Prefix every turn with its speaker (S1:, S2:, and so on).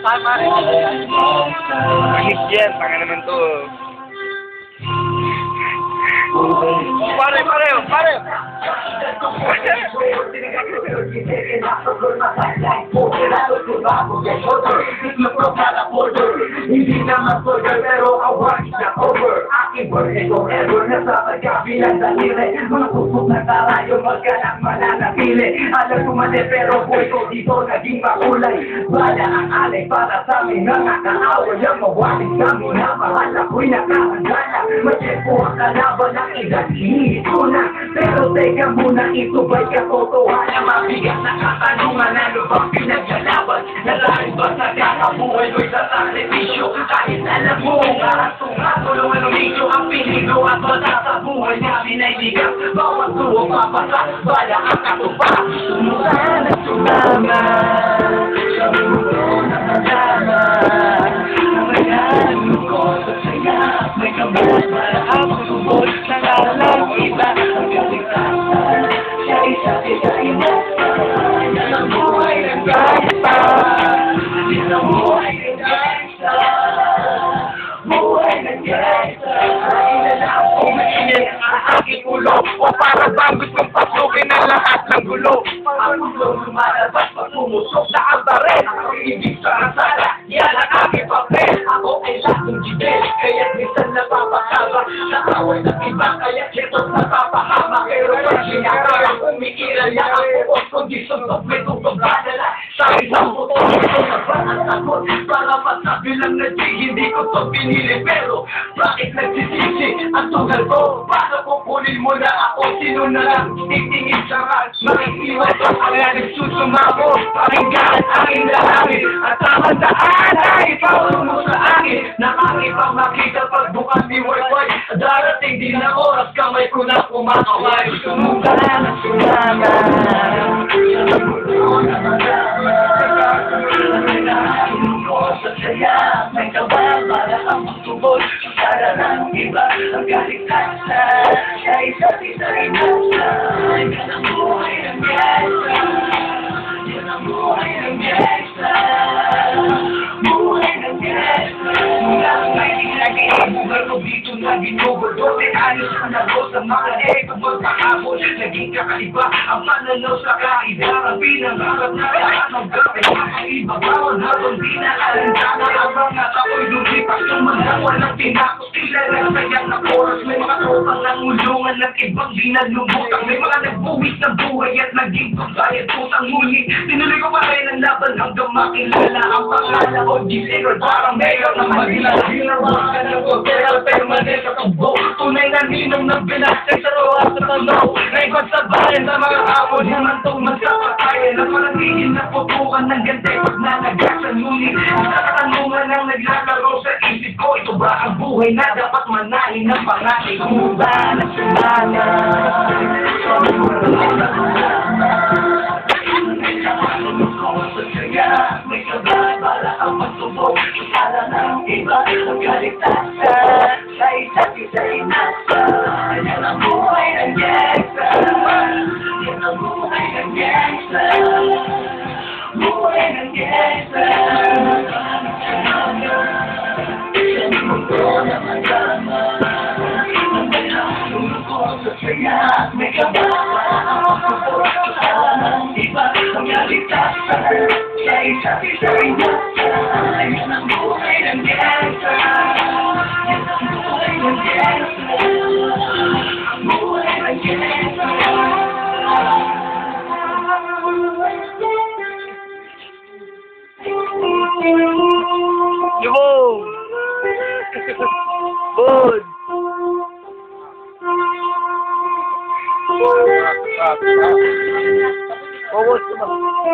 S1: Tama rin. Pangit yan, panga naman to. Pare!
S2: Hindi naman burger pero award na over. Aking birthday forever na sa pagkabilang daliri. Mga tusok na karayo magkanang mananatili. Alam ko mali pero boy ko dito naging makulay. Bala ang alay para sa amin mga kaaway. Ang mawaling kami na mahal ako'y nakahanda na. Masyempo ang kalaban ng edad hinito na. Pero teka muna, ito ba'y katotohanan? Mabigat na katanungan, ano bang pinaglalaban? Nalahin ba sa kakabuhay ko'y sa sakripisyo? Kahit alam mo nga, tulungan ng medyo ang peligro at wala sa buhay namin ay bigat. Bawat tuwang papasa, bala ang katupa. Sumulan at sumama sa mundo na madama. Namayan ko sa saya, may kabal para ang subod ng alam iba. Ang kaligtasan sa isa't isa inasa. Yan ang buhay ng gaysa. Yan ang buhay ng gaysa. Buhay ng gaysa. Ilalap ko mainit ang aking ulo. O para bang gustong pasukin ang lahat ng gulo. Ang ulo lumalabas pag pumusok na ang baril. Ang ibig sa kasala, yan ang aking papel. Ako ay lasong jibel, kaya't minsan napapakaba. Sa away ng iba, kaya't ito't napapahama. Pero pag sinakaya, umiiral yan ang buos. Kundi suntok, may tugtog badala. Sa isang puto, ito na ba ang takot? Para masabi lang na di, hindi ko to pinili. Pero bakit nagsisisi ang tugal ko? Paano kukunin mo na ako? Sino na lang titingin sa ras? Makikiwan ko, kaya nagsusumamo. Pakinggan aking lahangin at tamandaan ay ipawag mo sa akin. Nakakipang makita pagbukas ni Wayway. Darating din ang oras, kamay ko na kumakaway. Sumukan at sumama sa mundo na madama. Nagkakaroon ko sa saya, may kabal para ang magtubod. Para ng iba ang kaligtasan sa isa't isa inasa. Yan ang buhay ng gaysa. Yan ang buhay ng gaysa. Buhay ng gaysa. Mula may nilagay, buhay ko dito na ginugol. 12 anos ang nago sa mga ego magpahabol. Naging kakaiba ang pananaw sa kailangan. Pinangarap na lahat ng gawin. Ang iba bawal habang di na alintana. Ang mga tao'y lumipas yung mga walang tinakot. Sila lang sayang na oras. May mga tropang nangulungan ng ibang di nalubutang. May mga nagbuwis ng buhay at naging pagbayad putang ngunit. Tinuloy ko pa rin ang laban hanggang makilala ang pangalan ko. G-Zero parang mayor ng Manila. Ginawa ka ng pagkera permanent sa tubo. Tunay na ninong ng binasay sa roas sa tanaw. Naipagsabayan sa mga hamon. Himantong magsapatayan. Ang manangigin na putukan ng gante pag nanagasan ngunit. Ang katanungan ang naglalaro sa isip ko. Ito ba ang buhay na dapat manahin ng pangating uban at sumana? Sa mundo na madama. Nagkakaroon ko sa saya, may kabal para ang magtubog. Para ng iba ang kaligtasan sa isa't isa inasa. Yan ang buhay ng gaysa. Yan ang buhay ng gaysa. Buhay ng gaysa. Sa mundo na madama. Nagkakaroon ko sa saya, may kabal para ang magtubog. Para ng iba ang kaligtasan sa isa't isa inasa. Yan ang buhay ng gaysa. Yan ang buhay ng gaysa. Buhay ng gaysa.
S1: Yo! Good! Forward naman.